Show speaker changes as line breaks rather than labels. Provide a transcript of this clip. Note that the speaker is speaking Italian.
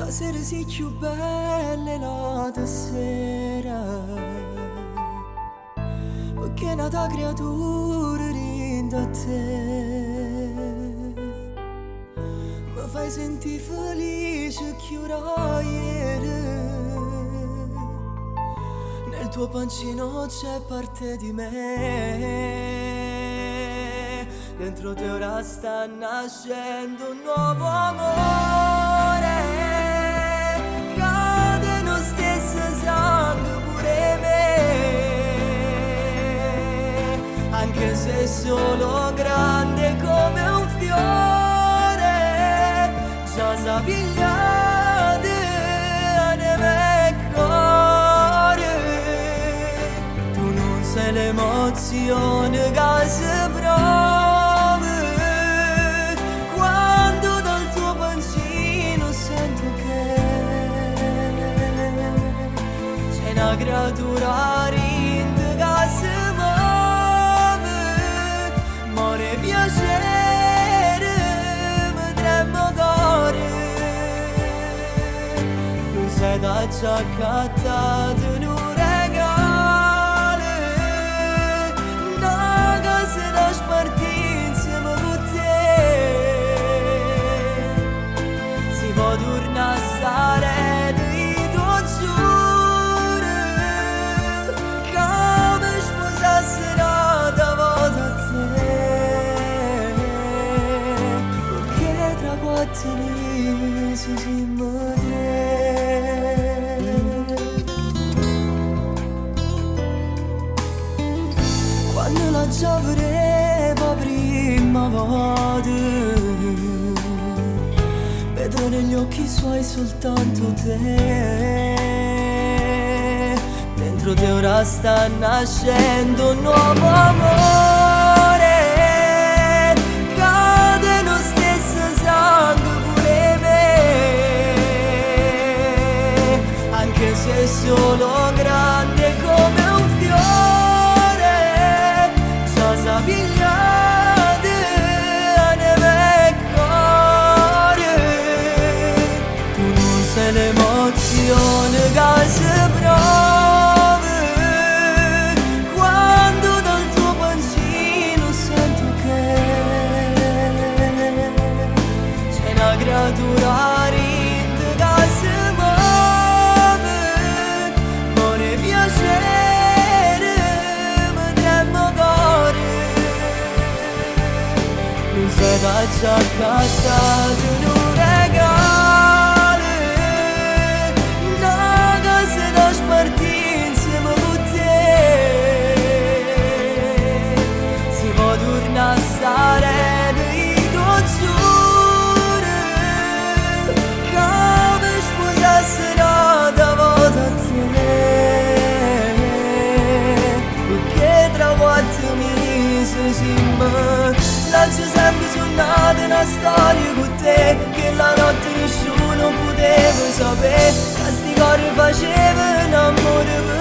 La sera si più belle la sera, perché è nata creatura dentro a te. Mi fai sentire felice chiura ieri. Nel tuo pancino c'è parte di me. Dentro te ora sta nascendo un nuovo amore. Cade lo stesso sangue pure me. Anche se è solo grande come un fiore, già s'apigliate nel mio cuore. Tu non sei l'emozione che si prova quando dal tuo pancino sento che c'è una creatura rinda che si muove. More piacere, mi tremo cuore. Tu sei da già accattato in un regalo, una casa da spartire insieme con te. Si può tornare a stare di tuo giuro, che mi sposassero da volta a te. Perché tra 4 mesi siamo tre. Quando la gioveremo prima volta, vedrò negli occhi suoi soltanto te. Dentro te ora sta nascendo un nuovo amore. Cade lo stesso sangue pure me. Anche se è solo grande come un fiore, già s'apigliate nel mio cuore. Tu non sei l'emozione che si prova quando dal tuo pancino sento che c'è una creatura rinda che si muove. More piacere, mi tremo cuore. Non sei da già accattato in un regalo, una casa da spartire insieme con te. Si può tornare a stare di tuo giuro, che mi sposassero da volta a te. Perché tra 4 mesi siamo. Lancio sempre suonate una storia con te, che la notte nessuno poteva sapere che sti cori facevano amore per